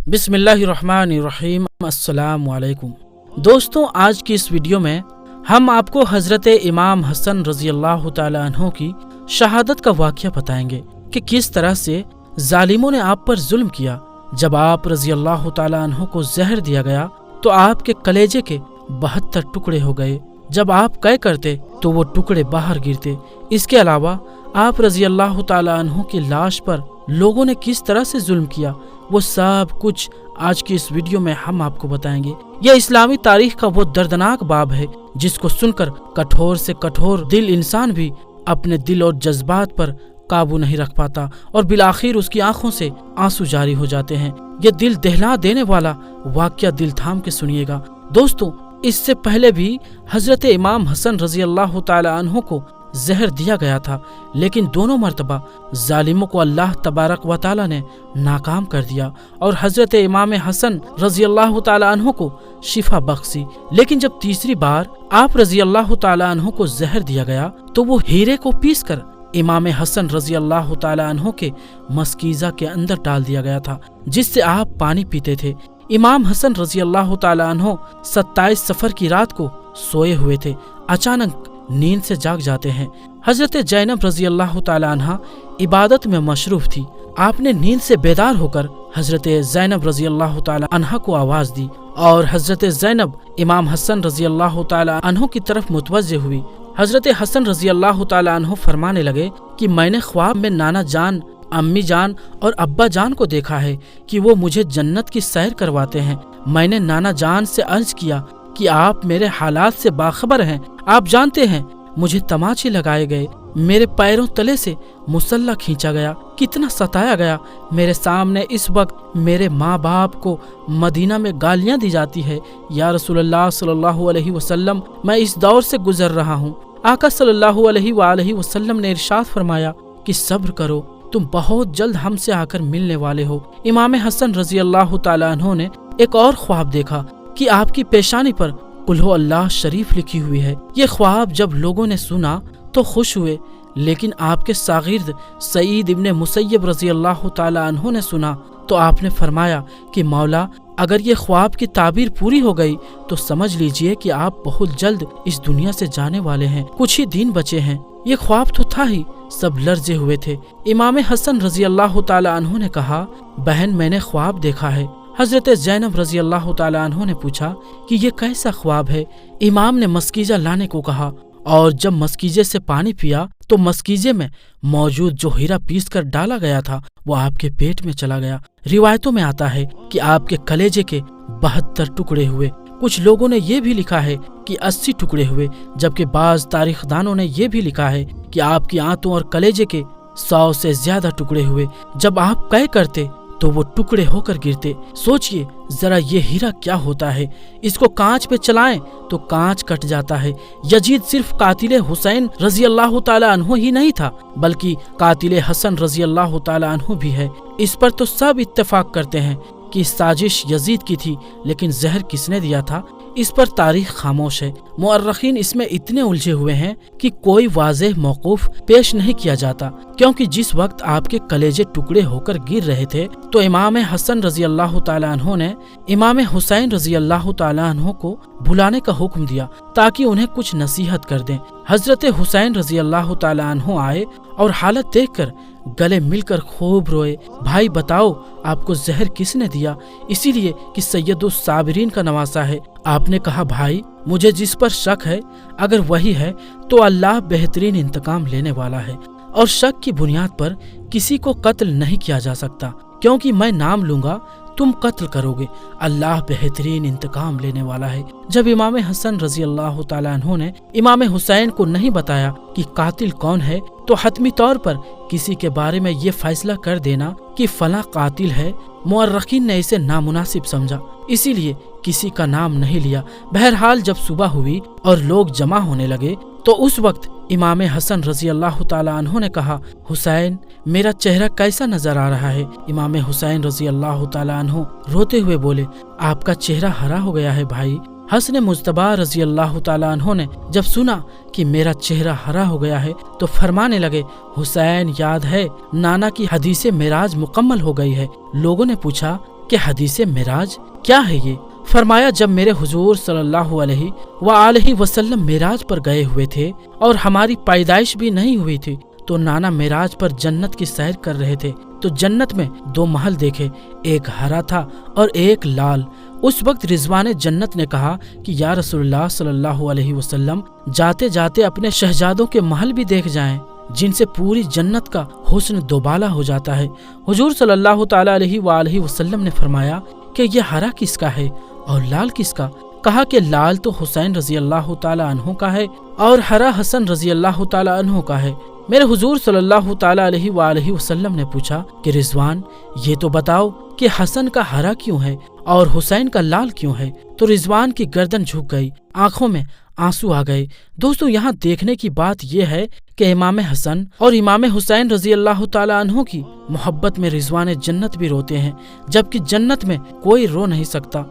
बिस्मिल्लाहिर्रहमानिर्रहीम। अस्सलाम वालेकुम दोस्तों, आज की इस वीडियो में हम आपको हजरत इमाम हसन रजी अल्लाह तआला अन्हु की शहादत का वाक़या बताएंगे कि किस तरह से जालिमों ने आप पर जुल्म किया। जब आप रजी अल्लाह तआला अन्हु को जहर दिया गया तो आपके कलेजे के 72 टुकड़े हो गए। जब आप कै करते तो वो टुकड़े बाहर गिरते। इसके अलावा आप रजी अल्लाह तआला अन्हु की लाश पर लोगों ने किस तरह से जुल्म किया, वो सब कुछ आज की इस वीडियो में हम आपको बताएंगे। यह इस्लामी तारीख का वो दर्दनाक बाब है जिसको सुनकर कठोर से कठोर दिल इंसान भी अपने दिल और जज्बात पर काबू नहीं रख पाता और बिलाखिर उसकी आंखों से आंसू जारी हो जाते हैं। ये दिल दहला देने वाला वाक़या दिल थाम के सुनिएगा। दोस्तों, इससे पहले भी हजरत इमाम हसन रजी अल्लाह तआला अन्हु को जहर दिया गया था, लेकिन दोनों मर्तबा जालिमों को अल्लाह तबारक व तआला ने नाकाम कर दिया और हजरत इमाम हसन रजी अल्लाह तआला अन्हु को शिफा बख्शी। लेकिन जब तीसरी बार आप रजी अल्लाह तआला अन्हु को जहर दिया गया तो वो हीरे को पीस कर इमाम हसन रजी अल्लाह तआला अन्हु के मस्कीज़ा के अंदर डाल दिया गया था, जिससे आप पानी पीते थे। इमाम हसन रजी अल्लाह तआला अन्हु 27 सफर की रात को सोए हुए थे। अचानक नींद से जाग जाते हैं। हजरत जैनब रजी अल्लाह तआला अन्हा इबादत में मशरूफ थी। आपने नींद से बेदार होकर हजरत जैनब रजी अल्लाह तआला अन्हा को आवाज दी और हजरत जैनब इमाम हसन रजी अल्लाह तआला अन्हु की तरफ मुतवज्जे हुई। हजरत हसन रजी अल्लाह तआला अन्हु फरमाने लगे कि मैंने ख्वाब में नाना जान, अम्मी जान और अब्बा जान को देखा है कि वो मुझे जन्नत की सैर करवाते हैं। मैंने नाना जान से अर्ज किया कि आप मेरे हालात से बाखबर हैं। आप जानते हैं मुझे तमाचे लगाए गए, मेरे पैरों तले से मुसल्ला खींचा गया, कितना सताया गया। मेरे सामने इस वक्त मेरे माँ बाप को मदीना में गालियाँ दी जाती है। या रसूलुल्लाह सल्लल्लाहु अलैहि वसल्लम, मैं इस दौर से गुजर रहा हूँ। आका सल्लल्लाहु अलैहि वसल्लम ने इरशाद फरमाया कि सब्र करो, तुम बहुत जल्द हमसे आकर मिलने वाले हो। इमाम हसन रजी अल्लाह तआला अन्हु ने एक और ख्वाब देखा कि आपकी पेशानी पर कुल हो अल्लाह शरीफ लिखी हुई है। ये ख्वाब जब लोगों ने सुना तो खुश हुए, लेकिन आपके शागिर्द सईद इब्ने मुसय्यब रजी अल्लाह तआला अन्हु ने सुना तो आपने फरमाया कि मौला, अगर ये ख्वाब की ताबीर पूरी हो गई तो समझ लीजिए कि आप बहुत जल्द इस दुनिया से जाने वाले हैं। कुछ ही दिन बचे हैं। ये ख्वाब तो था ही। सब लर्जे हुए थे। इमाम हसन रजी अल्लाह तआला अन्हु ने कहा, बहन, मैंने ख्वाब देखा है। हजरत जैनब रजी अल्लाह तआला अन्हु ने पूछा कि ये कैसा ख्वाब है। इमाम ने मस्कीजा लाने को कहा और जब मस्कीजे से पानी पिया तो मस्कीजे में मौजूद जो हीरा पीस कर डाला गया था वो आपके पेट में चला गया। रिवायतों में आता है कि आपके कलेजे के 72 टुकड़े हुए। कुछ लोगों ने ये भी लिखा है कि 80 टुकड़े हुए, जबकि बाज तारीखदानों ने ये भी लिखा है कि आपकी आंतों और कलेजे के 100 से ज्यादा टुकड़े हुए। जब आप कै करते तो वो टुकड़े होकर गिरते। सोचिए जरा, ये हीरा क्या होता है। इसको कांच पे चलाएं तो कांच कट जाता है। यजीद सिर्फ कातिले हुसैन रजी अल्लाह तआला अन्हु ही नहीं था, बल्कि कातिले हसन रजी अल्लाह तआला अन्हु भी है। इस पर तो सब इत्तेफाक करते हैं कि साजिश यजीद की थी, लेकिन जहर किसने दिया था इस पर तारीख खामोश है। मुअर्रिखीन इसमें इतने उलझे हुए हैं कि कोई वाज़ेह मौकूफ पेश नहीं किया जाता, क्योंकि जिस वक्त आपके कलेजे टुकड़े होकर गिर रहे थे तो इमाम हसन रजी अल्लाह तआला अन्हु ने इमाम हुसैन रजी अल्लाह तआला अन्हु को बुलाने का हुक्म दिया ताकि उन्हें कुछ नसीहत कर दें। हजरत हुसैन रजी अल्लाह तआला अन्हु आए और हालत देखकर गले मिलकर खूब रोए। भाई बताओ, आपको जहर किसने दिया? इसीलिए कि सैयदुस साबिरीन का नवासा है। आपने कहा, भाई मुझे जिस पर शक है अगर वही है तो अल्लाह बेहतरीन इंतकाम लेने वाला है और शक की बुनियाद पर किसी को कत्ल नहीं किया जा सकता, क्योंकि मैं नाम लूंगा तुम कत्ल करोगे। अल्लाह बेहतरीन इंतकाम लेने वाला है। जब इमाम हसन रजी अल्लाह तआला अन्हु ने इमाम हुसैन को नहीं बताया कि कातिल कौन है तो हतमी तौर पर किसी के बारे में ये फैसला कर देना कि फला कातिल है, मुअर्रिखीन ने इसे नामुनासिब समझा, इसीलिए किसी का नाम नहीं लिया। बहरहाल जब सुबह हुई और लोग जमा होने लगे तो उस वक्त इमाम हसन रजी अल्लाह तआला अन्हु ने कहा, हुसैन, मेरा चेहरा कैसा नजर आ रहा है? इमाम हुसैन रजी अल्लाह तआला अन्हु रोते हुए बोले, आपका चेहरा हरा हो गया है भाई। हसन मुज्तबा रजी अल्लाह तआला अन्हु ने जब सुना कि मेरा चेहरा हरा हो गया है तो फरमाने लगे, हुसैन, याद है नाना की हदीसे मेराज मुकम्मल हो गई है। लोगों ने पूछा, کہ حدیث معراج کیا ہے یہ؟ فرمایا جب میرے حضور صلی اللہ علیہ وآلہ وسلم معراج پر گئے ہوئے تھے اور ہماری پیدائش بھی نہیں ہوئی تھی تو نانا معراج پر جنت کی سیر کر رہے تھے تو جنت میں 2 محل دیکھے، ایک ہرا تھا اور ایک لال۔ اس وقت رضوان جنت نے کہا کہ یا رسول اللہ صلی اللہ علیہ وسلم، جاتے جاتے اپنے شہزادوں کے محل بھی دیکھ جائیں جن سے پوری جنت کا حسن دوبالا ہو جاتا ہے۔ حضور صلی اللہ تعالی علیہ وآلہ وسلم نے فرمایا کہ یہ ہرا کس کا ہے اور لال کس کا؟ کہا کہ لال تو حسین رضی اللہ تعالی عنہ کا ہے اور ہرا حسن رضی اللہ تعالی عنہ کا ہے۔ میرے حضور صلی اللہ تعالی علیہ وآلہ وسلم نے پوچھا کہ رضوان، یہ تو بتاؤ کہ حسن کا ہرا کیوں ہے اور حسین کا لال کیوں ہے؟ تو رضوان کی گردن جھک گئی، آنکھوں میں آنسو آ گئے۔ دوستو، یہاں دیکھنے کی بات یہ ہے کہ امام حسن اور امام حسین رضی اللہ تعالی عنہ کی محبت میں رضوان جنت بھی روتے ہیں، جبکہ جنت میں کوئی رو نہیں سکتا۔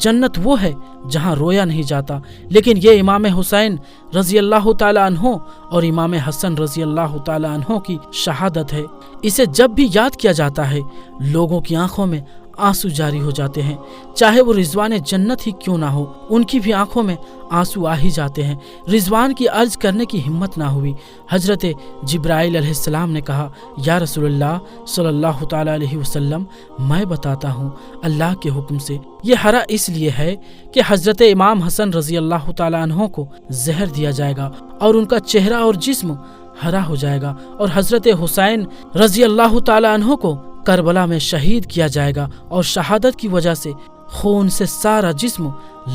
جنت وہ ہے جہاں رویا نہیں جاتا، لیکن یہ امام حسین رضی اللہ تعالی عنہ اور امام حسن رضی اللہ تعالی عنہ کی شہادت ہے۔ اسے جب بھی یاد کیا جاتا ہے لوگوں کی آنکھوں میں آنسو جاری ہو جاتے ہیں، چاہے وہ رضوان جنت ہی کیوں نہ ہو، ان کی بھی آنکھوں میں آنسو آ ہی جاتے ہیں۔ رضوان کی عرض کرنے کی ہمت نہ ہوئی۔ حضرت جبرائیل علیہ السلام نے کہا یا رسول اللہ صلی اللہ تعالی علیہ وسلم، میں بتاتا ہوں اللہ کے حکم سے، یہ ہرا اس لیے ہے کہ حضرت امام حسن رضی اللہ تعالی عنہ کو زہر دیا جائے گا اور ان کا چہرہ اور جسم ہرا ہو جائے گا، اور حضرت حسین رضی اللہ تعالی عنہ کو کربلا میں شہید کیا جائے گا اور شہادت کی وجہ سے خون سے سارا جسم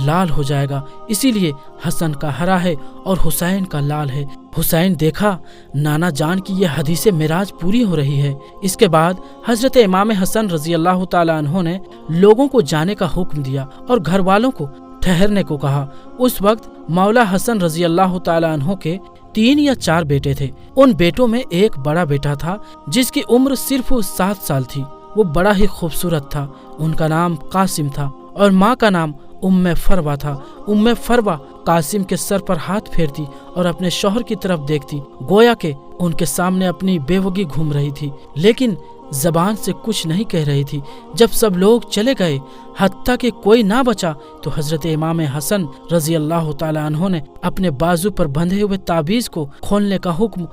لال ہو جائے گا، اسی لیے حسن کا ہرا ہے اور حسین کا لال ہے۔ حسین دیکھا نانا جان کی یہ حدیث معراج پوری ہو رہی ہے۔ اس کے بعد حضرت امام حسن رضی اللہ تعالی عنہ نے لوگوں کو جانے کا حکم دیا اور گھر والوں کو ٹھہرنے کو کہا۔ اس وقت مولا حسن رضی اللہ تعالی عنہ کے 3 یا 4 بیٹے تھے۔ ان بیٹوں میں ایک بڑا بیٹا تھا جس کی عمر صرف 7 سال تھی۔ وہ بڑا ہی خوبصورت تھا، ان کا نام قاسم تھا اور ماں کا نام فروہ تھا۔ فروہ قاسم کے سر پر ہاتھ پھیرتی اور اپنے شوہر کی طرف دیکھتی، گویا کہ ان کے سامنے اپنی بیوگی گھوم رہی تھی، لیکن زبان سے کچھ نہیں کہہ رہی تھی۔ جب سب لوگ چلے گئے، حتیٰ کہ کوئی نہ بچا، تو حضرت امام حسن رضی اللہ تعالی عنہ نے اپنے بازو پر بندھے ہوئے تعویذ کو کھولنے کا حکم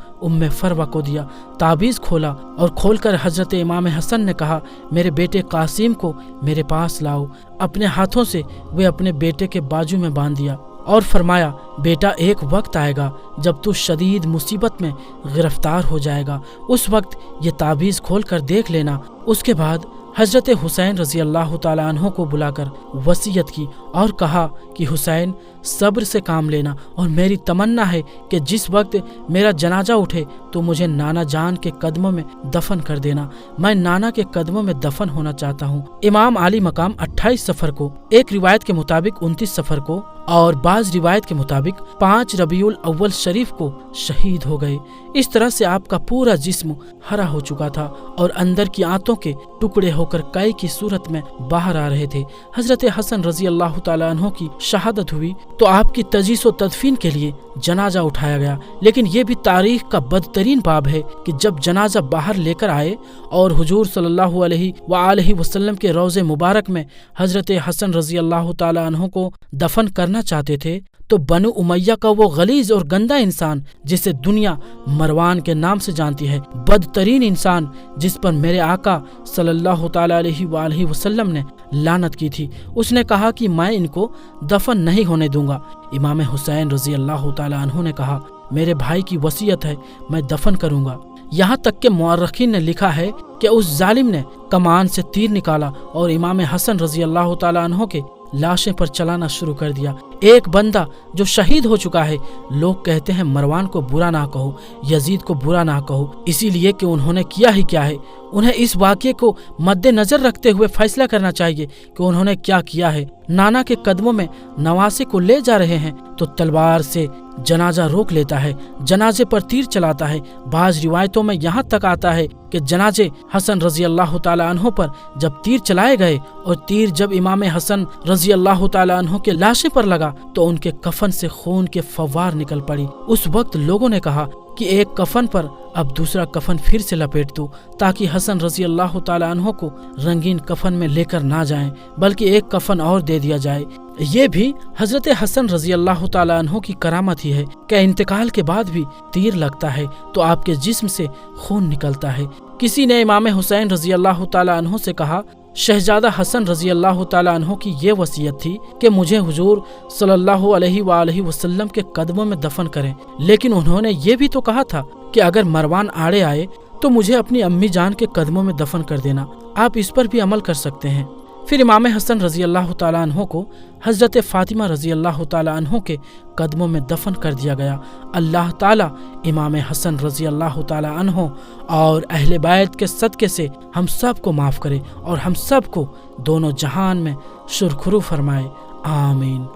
فروہ کو دیا۔ تعویذ کھولا اور کھول کر حضرت امام حسن نے کہا میرے بیٹے قاسم کو میرے پاس لاؤ۔ اپنے ہاتھوں سے وہ اپنے بیٹے کے بازو میں باندھ دیا اور فرمایا بیٹا، ایک وقت آئے گا جب تو شدید مصیبت میں گرفتار ہو جائے گا، اس وقت یہ تعویذ کھول کر دیکھ لینا۔ اس کے بعد حضرت حسین رضی اللہ تعالی عنہ کو بلا کر وصیت کی اور کہا کہ حسین، صبر سے کام لینا، اور میری تمنا ہے کہ جس وقت میرا جنازہ اٹھے تو مجھے نانا جان کے قدموں میں دفن کر دینا، میں نانا کے قدموں میں دفن ہونا چاہتا ہوں۔ امام علی مقام 28 صفر کو، ایک روایت کے مطابق 29 صفر کو اور بعض روایت کے مطابق 5 ربیع الاول شریف کو شہید ہو گئے۔ اس طرح سے آپ کا پورا جسم ہرا ہو چکا تھا اور اندر کی آنتوں کے ٹکڑے ہو کر کئی کی صورت میں باہر آ رہے تھے۔ حضرت حسن رضی اللہ تعالی عنہ کی شہادت ہوئی تو آپ کی تجہیز و تدفین کے لیے جنازہ اٹھایا گیا، لیکن یہ بھی تاریخ کا بدترین باب ہے کہ جب جنازہ باہر لے کر آئے اور حضور صلی اللہ علیہ وآلہ وسلم کے روضے مبارک میں حضرت حسن رضی اللہ تعالی عنہ کو دفن کرنا چاہتے تھے تو بنو امیہ کا وہ غلیظ اور گندا انسان جسے دنیا مروان کے نام سے جانتی ہے، بدترین انسان جس پر میرے آقا صلی اللہ تعالی علیہ وآلہ وسلم نے لعنت کی تھی، اس نے کہا کہ میں ان کو دفن نہیں ہونے دوں گا۔ امام حسین رضی اللہ تعالی عنہ نے کہا میرے بھائی کی وصیت ہے، میں دفن کروں گا۔ یہاں تک کہ مورخین نے لکھا ہے کہ اس ظالم نے کمان سے تیر نکالا اور امام حسن رضی اللہ تعالی عنہ کے لاشیں پر چلانا شروع کر دیا۔ ایک بندہ جو شہید ہو چکا ہے، لوگ کہتے ہیں مروان کو برا نہ کہو، یزید کو برا نہ کہو، اسی لیے کہ انہوں نے کیا ہی کیا ہے۔ انہیں اس واقعے کو مد نظر رکھتے ہوئے فیصلہ کرنا چاہیے کہ انہوں نے کیا کیا ہے۔ نانا کے قدموں میں نواسے کو لے جا رہے ہیں تو تلوار سے جنازہ روک لیتا ہے، جنازے پر تیر چلاتا ہے۔ بعض روایتوں میں یہاں تک آتا ہے کہ جنازے حسن رضی اللہ تعالی عنہ پر جب تیر چلائے گئے اور تیر جب امام حسن رضی اللہ تعالی عنہ کے لاشے پر لگا تو ان کے کفن سے خون کے فوار نکل پڑی۔ اس وقت لوگوں نے کہا کہ ایک کفن پر अब दूसरा कफन फिर से लपेट दो ताकि हसन रजी अल्लाह ताला अन्हो को रंगीन कफन में लेकर ना जाएं, बल्कि एक कफन और दे दिया जाए। ये भी हजरत हसन रजी अल्लाह ताला अन्हो की करामत ही है कि इंतकाल के बाद भी तीर लगता है तो आपके जिस्म से खून निकलता है। किसी ने इमाम हुसैन रजी अल्लाह ताला अन्हो से कहा, शहजादा हसन रजी अल्लाह ताला अन्हो की ये वसीयत थी कि मुझे हुजूर सल्लल्लाहु अलैहि वसल्लम के कदमों में दफन करें, लेकिन उन्होंने ये भी तो कहा था कि अगर मरवान आड़े आए तो मुझे अपनी अम्मी जान के कदमों में दफन कर देना। आप इस पर भी अमल कर सकते हैं। फिर इमाम हसन रजी अल्लाह ताला अन्हो को हजरत फातिमा रजी अल्लाह ताला अन्हो के कदमों में दफन कर दिया गया। अल्लाह ताला इमाम हसन रजी अल्लाह ताला अन्हो और अहले बैत के सदके से हम सब को माफ़ करे और हम सब को दोनों जहान में सुरखरू फरमाए। आमीन।